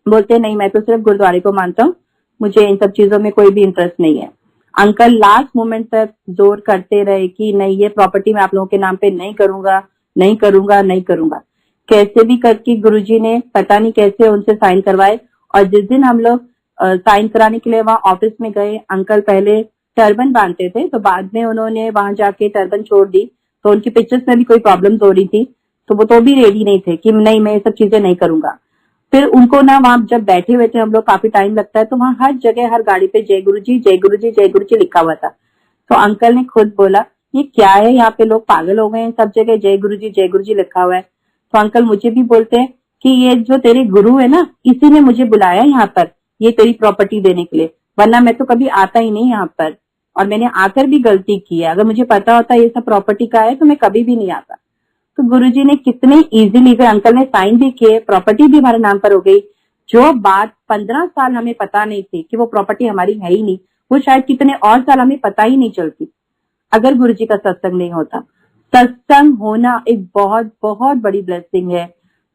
Speaker 1: बोलते नहीं मैं तो सिर्फ गुरुद्वारे को मानता हूँ, मुझे इन सब चीजों में कोई भी इंटरेस्ट नहीं है। अंकल लास्ट मोमेंट तक जोर करते रहे कि नहीं, ये प्रॉपर्टी मैं आप लोगों के नाम पे नहीं करूंगा, नहीं करूंगा, नहीं करूंगा। कैसे भी करके गुरुजी ने पता नहीं कैसे उनसे साइन करवाए। और जिस दिन हम लोग साइन कराने के लिए वहां ऑफिस में गए, अंकल पहले टर्बन बांधते थे, तो बाद में उन्होंने वहां जाके टर्बन छोड़ दी। तो उनकी पिक्चर्स में भी कोई प्रॉब्लम हो रही थी, तो वो तो भी रेडी नहीं थे कि नहीं, मैं ये सब चीजें नहीं करूंगा। फिर उनको ना वहां जब बैठे हुए थे हम लोग, काफी टाइम लगता है, तो वहां हर जगह हर गाड़ी पे जय गुरु जी, जय गुरु जी, जय गुरु जी लिखा हुआ था। तो अंकल ने खुद बोला ये क्या है, यहाँ पे लोग पागल हो गए हैं, सब जगह जय गुरु जी, जय गुरु जी लिखा हुआ है। तो अंकल मुझे भी बोलते हैं कि ये जो तेरे गुरु है ना, इसी ने मुझे बुलाया यहाँ पर ये तेरी प्रॉपर्टी देने के लिए, वरना मैं तो कभी आता ही नहीं यहाँ पर। और मैंने आकर भी गलती की है, अगर मुझे पता होता ये सब प्रॉपर्टी का है तो मैं कभी भी नहीं आता। तो गुरुजी ने कितने इजीली, फिर अंकल ने साइन भी किए, प्रॉपर्टी भी हमारे नाम पर हो गई। जो बात 15 साल हमें पता नहीं थी कि वो प्रॉपर्टी हमारी है ही नहीं, वो शायद कितने और साल हमें पता ही नहीं चलती अगर गुरुजी का सत्संग नहीं होता। सत्संग होना एक बहुत बहुत बड़ी ब्लेसिंग है।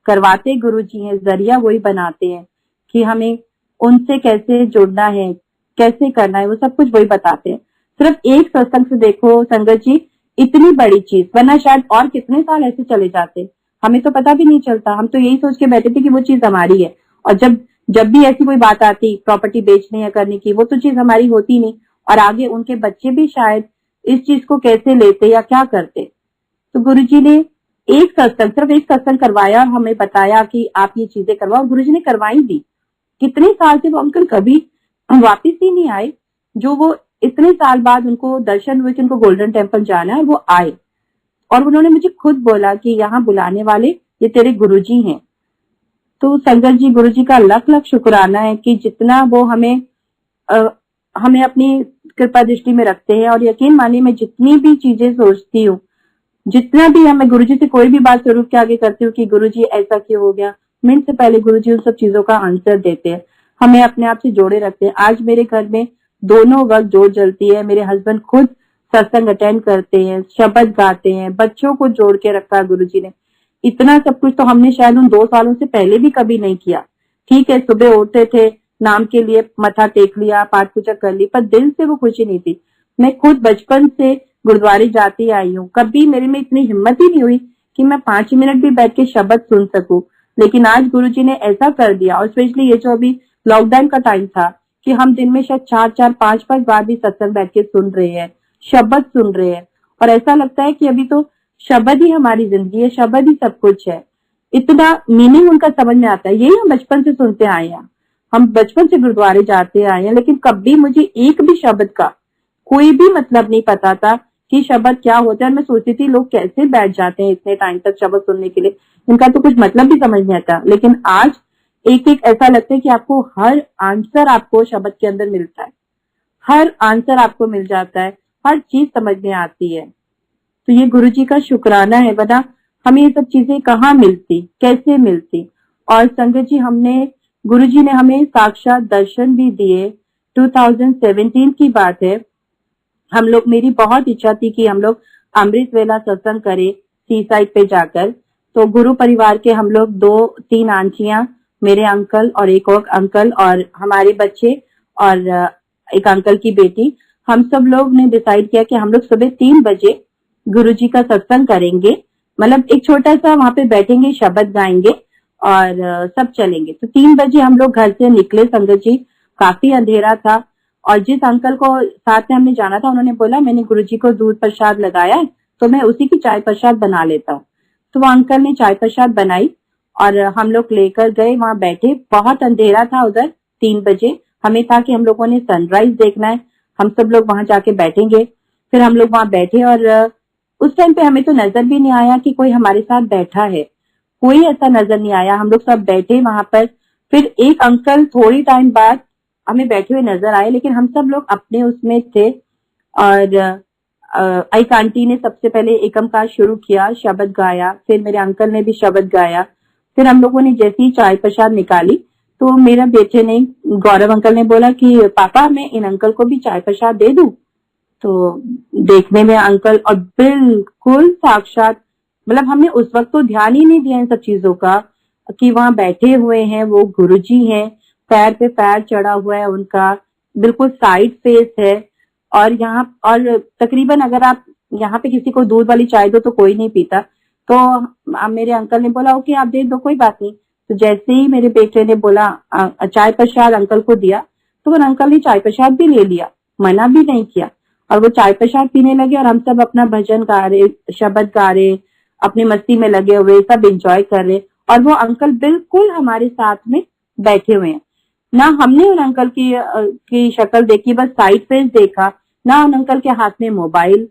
Speaker 1: करवाते गुरुजी हैं, जरिया वही बनाते हैं कि हमें उनसे कैसे जुड़ना है, कैसे करना है, वो सब कुछ वही बताते हैं। सिर्फ एक सत्संग से देखो संगत जी, इतनी बड़ी चीज, वरना शायद और कितने साल ऐसे चले जाते, हमें तो पता भी नहीं चलता। हम तो यही सोच के बैठे थे कि वो चीज हमारी है, और जब जब भी ऐसी कोई बात आती प्रॉपर्टी बेचने या करने की, वो तो चीज हमारी होती नहीं, और आगे उनके बच्चे भी शायद इस चीज को कैसे लेते या क्या करते। तो गुरुजी ने एक सत्संग, सिर्फ एक सत्संग करवाया और हमें बताया कि आप ये चीजें करवाओ। गुरुजी ने करवाई भी। कितने साल से वो अंकल कभी वापिस ही नहीं आए, जो वो इतने साल बाद उनको दर्शन हुए कि उनको गोल्डन टेम्पल जाना है, वो आए। और उन्होंने मुझे खुद बोला कि यहाँ बुलाने वाले ये तेरे गुरुजी हैं। तो संगत जी, गुरुजी का लख लख शुक्राना है कि जितना वो हमें अपनी कृपा दृष्टि में रखते हैं। और यकीन मानिए, मैं जितनी भी चीजें सोचती हूँ, जितना भी मैं गुरुजी से कोई भी बात स्वरूप के आगे करती हूँ कि गुरुजी ऐसा क्यों हो गया, मिनट से पहले गुरुजी उन सब चीजों का आंसर देते हैं, हमें अपने आप से जोड़े रखते हैं। आज मेरे घर में दोनों वक्त जोत जलती है। मेरे हस्बैंड खुद सत्संग अटेंड करते हैं, शब्द गाते हैं, बच्चों को जोड़ के रखा गुरुजी ने। इतना सब कुछ तो हमने शायद उन 2 सालों से पहले भी कभी नहीं किया। ठीक है, सुबह उठते थे, नाम के लिए मथा टेक लिया, पाठ पूजा कर ली, पर दिल से वो खुशी नहीं थी। मैं खुद बचपन से गुरुद्वारे जाती आई हूँ, कभी मेरे में इतनी हिम्मत ही नहीं हुई कि मैं 5 मिनट भी बैठ के शब्द सुन सकूं। लेकिन आज गुरुजी ने ऐसा कर दिया। और स्पेशली ये जो अभी लॉकडाउन का टाइम था कि हम दिन में शायद 4-4, 5-5 बार भी सत्संग बैठ के सुन रहे हैं, शब्द सुन रहे हैं, और ऐसा लगता है कि अभी तो शब्द ही हमारी जिंदगी है, शब्द ही सब कुछ है। इतना मीनिंग उनका समझ में आता है। यही हम बचपन से सुनते आए हैं, हम बचपन से गुरुद्वारे जाते आए हैं, लेकिन कभी मुझे एक भी शब्द का कोई भी मतलब नहीं पता था कि शब्द क्या होता है। मैं सोचती थी लोग कैसे बैठ जाते हैं इतने टाइम तक शब्द सुनने के लिए, इनका तो कुछ मतलब भी समझ नहीं आता। लेकिन आज एक एक ऐसा लगता है कि आपको हर आंसर आपको शब्द के अंदर मिलता है, हर आंसर आपको मिल जाता है, हर चीज समझ में आती है। तो ये गुरुजी का शुक्राना है, वरना हमें ये सब चीजें कहाँ मिलती, कैसे मिलती। और संगत जी, गुरुजी ने हमें साक्षात दर्शन भी दिए। 2017 की बात है, हम लोग, मेरी बहुत इच्छा थी कि हम लोग अमृत वेला सत्संग करें सी साइड पे जाकर। तो गुरु परिवार के हम लोग 2-3 आंटियां, मेरे अंकल और एक और अंकल और हमारे बच्चे और एक अंकल की बेटी, हम सब लोग ने डिसाइड किया कि हम लोग सुबह 3 बजे गुरुजी का सत्संग करेंगे। मतलब एक छोटा सा वहां पे बैठेंगे, शब्द गाएंगे और सब चलेंगे। तो 3 बजे हम लोग घर से निकले संगत जी, काफी अंधेरा था। और जिस अंकल को साथ में हमने जाना था, उन्होंने बोला मैंने गुरुजी को दूध प्रसाद लगाया है, तो मैं उसी की चाय प्रसाद बना लेता हूँ। तो वो अंकल ने चाय प्रसाद बनाई और हम लोग लेकर गए, वहां बैठे। बहुत अंधेरा था उधर, 3 बजे हमें था कि हम लोगों ने सनराइज देखना है, हम सब लोग वहां जाके बैठेंगे। फिर हम लोग वहां बैठे और उस टाइम पे हमें तो नजर भी नहीं आया कि कोई हमारे साथ बैठा है, कोई ऐसा नजर नहीं आया। हम लोग सब बैठे वहां पर। फिर एक अंकल थोड़ी टाइम बाद हमें बैठे हुए नजर आए, लेकिन हम सब लोग अपने उसमें थे। और एक आंटी ने सबसे पहले एकमकार शुरू किया, शब्द गाया, फिर मेरे अंकल ने भी शब्द गाया। फिर हम लोगों ने जैसे ही चाय प्रसाद निकाली, तो मेरा बेटे ने, गौरव अंकल ने बोला कि पापा मैं इन अंकल को भी चाय प्रसाद दे दूं। तो देखने में अंकल, और बिल्कुल साक्षात, मतलब हमने उस वक्त तो ध्यान ही नहीं दिया इन सब चीजों का कि वहां बैठे हुए हैं वो गुरुजी हैं, पैर पे पैर चढ़ा हुआ है उनका, बिल्कुल साइड फेस है। और यहाँ और तकरीबन अगर आप यहाँ पे किसी को दूध वाली चाय दो तो कोई नहीं पीता, तो मेरे अंकल ने बोला ओके आप दे दो कोई बात नहीं। तो जैसे ही मेरे बेटे ने बोला चाय प्रसाद अंकल को दिया, तो वो अंकल ने चाय प्रसाद भी ले लिया, मना भी नहीं किया, और वो चाय प्रसाद पीने लगे और हम सब अपना भजन गा रहे, शब्द गा रहे, अपनी मस्ती में लगे हुए, सब एंजॉय कर रहे। और वो अंकल बिल्कुल हमारे साथ में बैठे हुए हैं। ना हमने उन अंकल की शक्ल देखी, बस साइड फेस देखा, ना उन अंकल के हाथ में मोबाइल,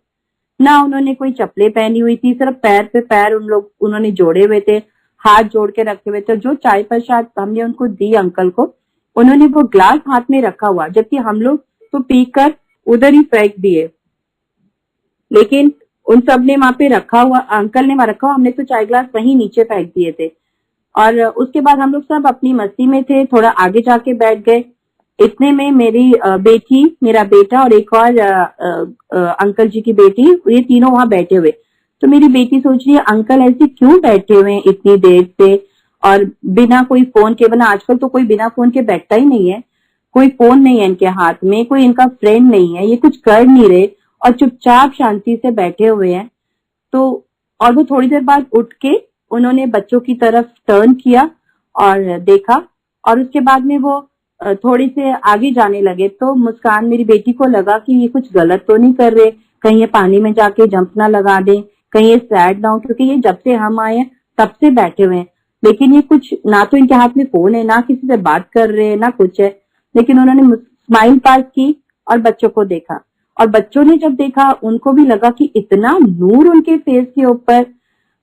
Speaker 1: ना उन्होंने कोई चप्पलें पहनी हुई थी, सिर्फ पैर पे पैर उन्होंने जोड़े हुए थे, हाथ जोड़ के रखे हुए थे। जो चाय प्रसाद हमने उनको दी अंकल को, उन्होंने वो ग्लास हाथ में रखा हुआ, जबकि हम लोग तो पीकर उधर ही फेंक दिए, लेकिन उन सब ने वहां पे रखा हुआ, अंकल ने वहां रखा हुआ, हमने तो चाय ग्लास वहीं नीचे फेंक दिए थे। और उसके बाद हम लोग सब अपनी मस्ती में थे, थोड़ा आगे जाके बैठ गए। इतने में मेरी बेटी, मेरा बेटा और एक और अंकल जी की बेटी, ये तीनों वहां बैठे हुए। तो मेरी बेटी सोच रही है अंकल ऐसे क्यों बैठे हुए हैं इतनी देर से, और बिना कोई फोन के, बना आजकल तो कोई बिना फोन के बैठता ही नहीं है, कोई फोन नहीं है इनके हाथ में, कोई इनका फ्रेंड नहीं है, ये कुछ कर नहीं रहे और चुपचाप शांति से बैठे हुए हैं। तो और वो थोड़ी देर बाद उठ के उन्होंने बच्चों की तरफ टर्न किया और देखा, और उसके बाद में वो थोड़ी से आगे जाने लगे। तो मुस्कान मेरी बेटी को लगा कि ये कुछ गलत तो नहीं कर रहे, कहीं ये पानी में जाके जंप ना लगा दें, कहीं ये सैड ना हो, क्योंकि ये जब से हम आए हैं तब से बैठे हुए हैं, लेकिन ये कुछ ना तो इनके हाथ में फोन है, ना किसी से बात कर रहे हैं, ना कुछ है। लेकिन उन्होंने स्माइल पास की और बच्चों को देखा, और बच्चों ने जब देखा उनको भी लगा कि इतना नूर उनके फेस के ऊपर,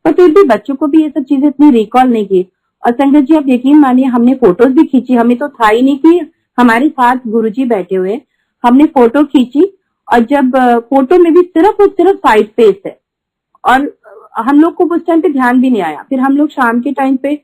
Speaker 1: पर फिर भी बच्चों को भी ये सब चीजें इतनी रिकॉल नहीं की। और संगत जी आप यकीन मानिए हमने फोटोज भी खींची, हमें तो था ही नहीं कि हमारे साथ गुरुजी बैठे हुए, हमने फोटो खींची। और जब फोटो में भी सिर्फ और सिर्फ साइड फेस है, और हम लोग को उस टाइम पे ध्यान भी नहीं आया। फिर हम लोग शाम के टाइम पे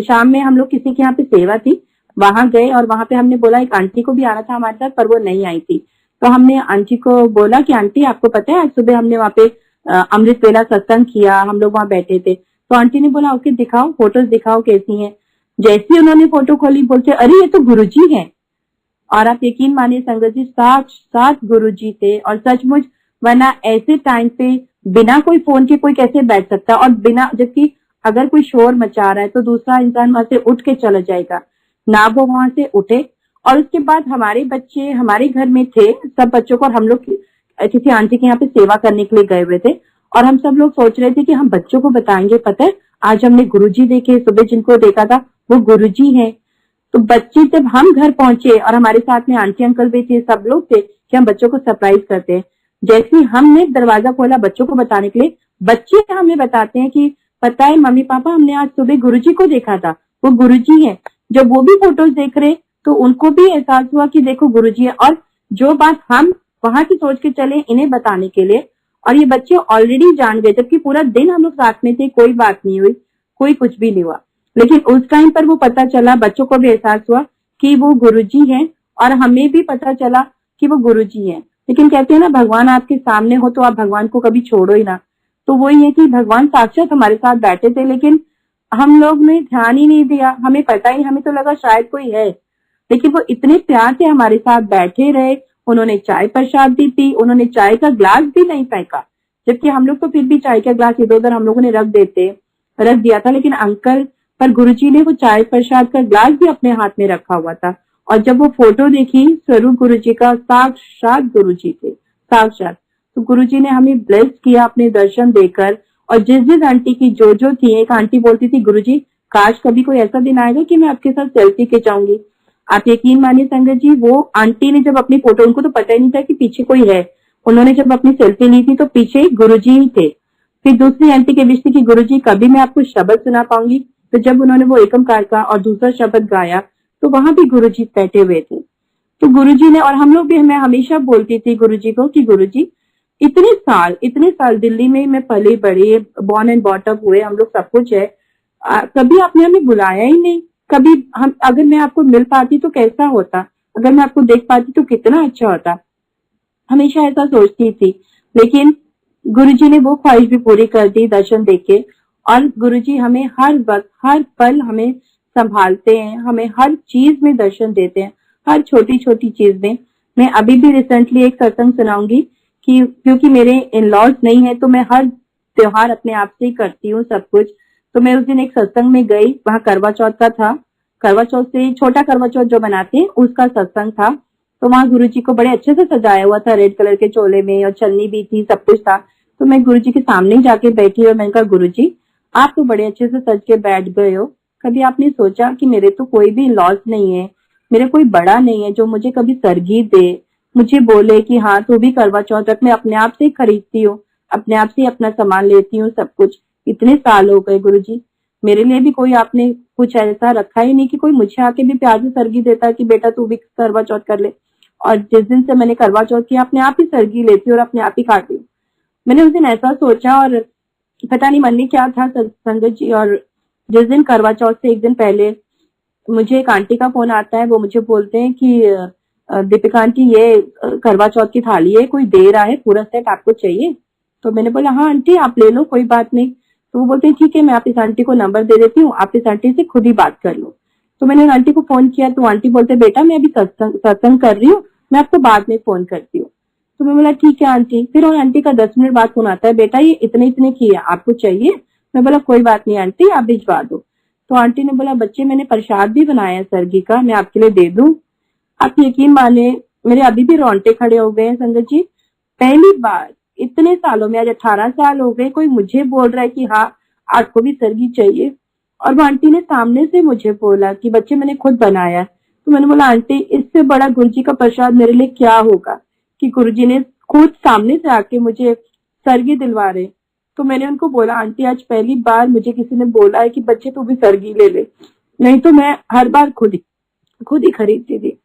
Speaker 1: शाम में हम लोग किसी के यहाँ पे सेवा थी, वहां गए, और वहां पे हमने बोला, एक आंटी को भी आना था हमारे साथ पर वो नहीं आई थी, तो हमने आंटी को बोला कि आंटी आपको पता है आज सुबह हमने वहाँ पे अमृत वेला सत्संग किया, हम लोग वहां बैठे थे। तो आंटी ने बोला ओके दिखाओ, फोटोज दिखाओ कैसी हैं। जैसे ही उन्होंने फोटो खोली, बोलते अरे ये तो गुरुजी हैं। और आप यकीन मानिए संगत जी, साथ गुरुजी थे, और सचमुच, वरना ऐसे टाइम पे बिना कोई फोन के कोई कैसे बैठ सकता, और बिना, जबकि अगर कोई शोर मचा रहा है तो दूसरा इंसान वहां से उठ के चला जाएगा, ना वो वहां से उठे। और उसके बाद हमारे बच्चे हमारे घर में थे, सब बच्चों को, और हम लोग किसी आंटी के यहाँ पे सेवा करने के लिए गए हुए थे, और हम सब लोग सोच रहे थे कि हम बच्चों को बताएंगे, पता है आज हमने गुरुजी देखे, सुबह जिनको देखा था वो गुरुजी हैं। तो बच्चे जब हम घर पहुंचे और हमारे साथ में आंटी अंकल भी थे, सब लोग थे कि हम बच्चों को सरप्राइज करते हैं। जैसे ही हमने दरवाजा खोला बच्चों को बताने के लिए, बच्चे हमें बताते हैं कि पता है मम्मी पापा हमने आज सुबह गुरुजी को देखा था, वो गुरुजी हैं। जब वो भी फोटोज देख रहे तो उनको भी एहसास हुआ कि देखो गुरुजी है। और जो बात हम वहां से सोच के चले इन्हें बताने के लिए, और ये बच्चे ऑलरेडी जान गए, जबकि पूरा दिन हम लोग साथ में थे, कोई बात नहीं हुई, कोई कुछ भी नहीं हुआ। लेकिन उस टाइम पर वो पता चला, बच्चों को भी एहसास हुआ कि वो गुरुजी हैं, और हमें भी पता चला कि वो गुरुजी हैं। लेकिन कहते हैं ना भगवान आपके सामने हो तो आप भगवान को कभी छोड़ो ही ना। तो वही है कि भगवान साक्षात हमारे साथ बैठे थे, लेकिन हम लोग ने ध्यान ही नहीं दिया, हमें पता ही, हमें तो लगा शायद कोई है, लेकिन वो इतने प्यार से हमारे साथ बैठे रहे। उन्होंने चाय प्रसाद दी थी, उन्होंने चाय का ग्लास भी नहीं फेंका, जबकि हम लोग तो फिर भी चाय का ग्लास इधर उधर हम लोगों ने रख दिया था, लेकिन अंकल पर गुरुजी ने वो चाय प्रसाद का ग्लास भी अपने हाथ में रखा हुआ था। और जब वो फोटो देखी, स्वरूप गुरुजी का, साक्षात गुरुजी थे, साक्षात। तो गुरुजी ने हमें ब्लेस किया अपने दर्शन देकर। और जिस आंटी की जो थी, एक आंटी बोलती थी गुरुजी काश कभी कोई ऐसा दिन आएगा कि मैं आपके साथ सेल्फी खिंचाऊंगी। आप यकीन मानिए संगत जी, वो आंटी ने जब अपनी फोटो, उनको तो पता ही नहीं था कि पीछे कोई है, उन्होंने जब अपनी सेल्फी ली थी तो पीछे गुरुजी ही थे। फिर दूसरी आंटी के विश थी कि गुरुजी कभी मैं आपको शब्द सुना पाऊंगी, तो जब उन्होंने वो एकमकार का और दूसरा शब्द गाया तो वहां भी गुरुजी बैठे हुए थे। तो गुरुजी ने, और हम लोग भी, मैं हमेशा बोलती थी गुरुजी को कि गुरुजी इतने साल दिल्ली में मैं पले बड़े, बॉर्न एंड बॉट अप हुए, हम लोग सब कुछ है, कभी आपने हमें बुलाया ही नहीं। कभी हम, अगर मैं आपको मिल पाती तो कैसा होता, अगर मैं आपको देख पाती तो कितना अच्छा होता, हमेशा ऐसा सोचती थी। लेकिन गुरुजी ने वो ख्वाहिश भी पूरी कर दी दर्शन देके। और गुरुजी हमें हर वक्त हर पल हमें संभालते हैं, हमें हर चीज में दर्शन देते हैं, हर छोटी छोटी चीज में। मैं अभी भी रिसेंटली एक सत्संग सुनाऊंगी कि क्योंकि मेरे इन लॉज नहीं है तो मैं हर त्योहार अपने आप से ही करती हूँ सब कुछ। तो मैं उस दिन एक सत्संग में गई, वहां करवा चौथ का था। करवा चौथ से छोटा करवा चौथ जो बनाते हैं उसका सत्संग था। तो वहां गुरुजी को बड़े अच्छे से सजाया हुआ था, रेड कलर के चोले में, और चलनी भी थी, सब कुछ था। तो मैं गुरुजी के सामने ही जाके बैठी और मैंने कहा, गुरुजी आप तो बड़े अच्छे से सज के बैठ गए हो, कभी आपने सोचा कि मेरे तो कोई भी लॉस नहीं है, मेरे कोई बड़ा नहीं है जो मुझे कभी सरगी दे, मुझे बोले कि हाँ तू भी करवा चौथ रख। मैं अपने आप से ही खरीदती हूँ, अपने आप से अपना सामान लेती हूँ, सब कुछ। इतने साल हो गए गुरुजी, मेरे लिए भी कोई आपने कुछ ऐसा रखा ही नहीं कि कोई मुझे आके भी प्यार से सरगी देता कि बेटा तू भी करवा चौथ कर ले। और जिस दिन से मैंने करवा चौथ किया, अपने आप ही सरगी लेती और अपने आप ही खाती। मैंने उस दिन ऐसा सोचा, और पता नहीं मन में क्या था संगत जी। और जिस दिन करवा चौथ से एक दिन पहले मुझे एक आंटी का फोन आता है, वो मुझे बोलते हैं कि दीपिका आंटी ये करवा चौथ की थाली है, कोई दे रहा है, पूरा सेट आपको चाहिए। तो मैंने बोला हाँ आंटी आप ले लो, कोई बात नहीं। तो वो बोलते हैं ठीक है, मैं आप इस आंटी को नंबर दे देती हूँ, आप इस आंटी से खुद ही बात कर लो। तो मैंने उन आंटी को फोन किया, तो आंटी बोलते बेटा मैं अभी सत्संग कर रही हूँ, मैं आपको बाद में फोन करती हूँ। तो मैं बोला ठीक है आंटी। फिर उन आंटी का 10 मिनट बाद फोन आता है, बेटा ये इतने इतने की है, आपको चाहिए? मैं बोला कोई बात नहीं आंटी, आप भिजवा दो। तो आंटी ने बोला बच्चे मैंने प्रसाद भी बनाया है सरगी का, मैं आपके लिए दे दूं? आप यकीन माने मेरे अभी भी रोंगटे खड़े हो गए हैं संगत जी। पहली बार इतने सालों में, आज 18 साल हो गए, कोई मुझे बोल रहा है कि हाँ आपको भी सरगी चाहिए। और वो आंटी ने सामने से मुझे बोला कि बच्चे मैंने खुद बनाया है। तो मैंने बोला आंटी इससे बड़ा गुरुजी का प्रसाद मेरे लिए क्या होगा कि गुरुजी ने खुद सामने से आके मुझे सरगी दिलवा रहे। तो मैंने उनको बोला आंटी आज पहली बार मुझे किसी ने बोला है कि बच्चे तू भी सरगी ले ले, नहीं तो मैं हर बार खुद ही खरीदती थी।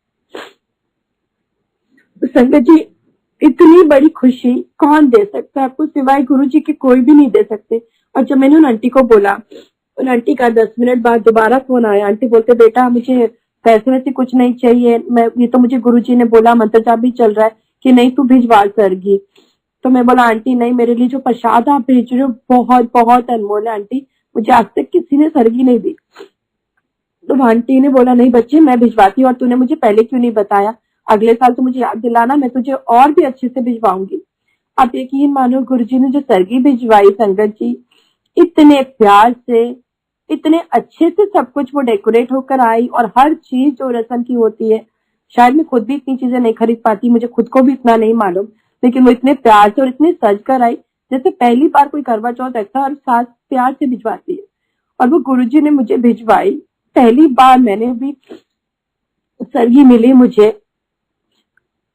Speaker 1: संगत जी इतनी बड़ी खुशी कौन दे सकता है आपको, सिवाय गुरुजी के कोई भी नहीं दे सकते। और जब मैंने उन आंटी को बोला, उन आंटी का 10 मिनट बाद दोबारा फोन आया। आंटी बोलते बेटा मुझे पैसे वैसे कुछ नहीं चाहिए, मैं ये तो मुझे गुरुजी ने बोला, मंत्र जाप भी चल रहा है कि नहीं तू भिजवा सरगी। तो मैं बोला आंटी नहीं, मेरे लिए जो प्रसाद आप भेज रहे हो बहुत बहुत अनमोल है आंटी, मुझे आज तक किसी ने सरगी नहीं दी। तो आंटी ने बोला नहीं बच्चे मैं भिजवाती हूँ, और तूने मुझे पहले क्यों नहीं बताया, अगले साल तो मुझे याद दिलाना, मैं तुझे और भी अच्छे से भिजवाऊंगी। आप यकीन मानो गुरुजी ने जो सरगी भिजवाई संगत जी, इतने प्यार से, इतने अच्छे से सब कुछ वो डेकोरेट होकर आई, और हर चीज जो रस्म की होती है, शायद मैं खुद भी इतनी चीजें नहीं खरीद पाती, मुझे खुद को भी इतना नहीं मालूम, लेकिन वो इतने प्यार से और इतने सज कर आई जैसे पहली बार कोई करवा चौथ रखता है और साथ प्यार से भिजवाती है। और वो गुरुजी ने मुझे भिजवाई, पहली बार मैंने भी सरगी मिली मुझे।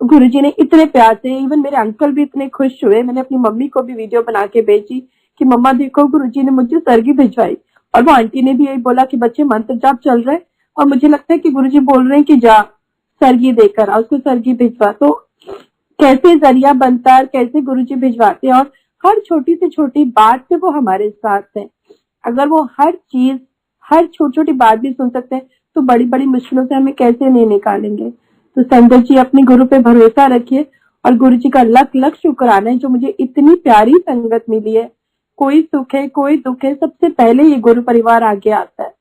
Speaker 1: गुरुजी ने इतने प्यार से, इवन मेरे अंकल भी इतने खुश हुए। मैंने अपनी मम्मी को भी वीडियो बना के भेजी कि मम्मा देखो गुरुजी ने मुझे सरगी भिजवाई। और वो आंटी ने भी यही बोला कि बच्चे मंत्र जाप चल रहे हैं, और मुझे लगता है कि गुरुजी बोल रहे हैं कि जा सरगी देकर आ, उसको सरगी भिजवा। तो कैसे जरिया बनता है, कैसे गुरुजी भिजवाते हैं, और हर छोटी से छोटी बात से वो हमारे साथ है। अगर वो हर चीज, हर छोटी छोटी बात भी सुन सकते हैं तो बड़ी बड़ी मुश्किलों से हमें कैसे नहीं निकालेंगे। तो संगत जी अपने गुरु पे भरोसा रखिए, और गुरु जी का लख लख शुक्राना है जो मुझे इतनी प्यारी संगत मिली है। कोई सुख है कोई दुख है, सबसे पहले ये गुरु परिवार आगे आता है।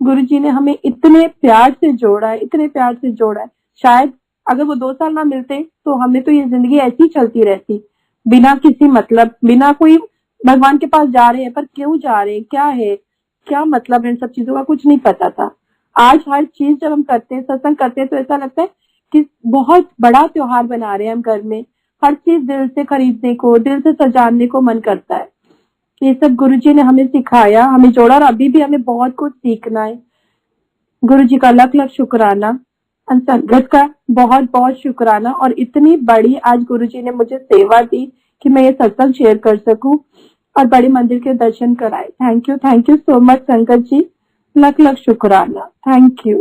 Speaker 1: गुरु जी ने हमें इतने प्यार से जोड़ा है, इतने प्यार से जोड़ा है। शायद अगर वो 2 साल ना मिलते तो हमें तो ये जिंदगी ऐसी चलती रहती, बिना किसी मतलब, बिना कोई भगवान के पास जा रहे हैं पर क्यों जा रहे हैं, क्या है, क्या मतलब है, इन सब चीजों का कुछ नहीं पता था। आज हर चीज जब हम करते हैं, सत्संग करते हैं, तो ऐसा लगता है कि बहुत बड़ा त्योहार बना रहे हैं हम घर में। हर चीज दिल से खरीदने को, दिल से सजाने को मन करता है। ये सब गुरुजी ने हमें सिखाया, हमें जोड़ा, और अभी भी हमें बहुत कुछ सीखना है। गुरुजी का लख लख शुक्राना, संगत का बहुत बहुत शुक्राना। और इतनी बड़ी आज गुरुजी ने मुझे सेवा दी कि मैं ये सत्संग शेयर कर सकूं और बड़े मंदिर के दर्शन कराए। थैंक यू सो मच संगत जी, लख लख शुक्राना, थैंक यू।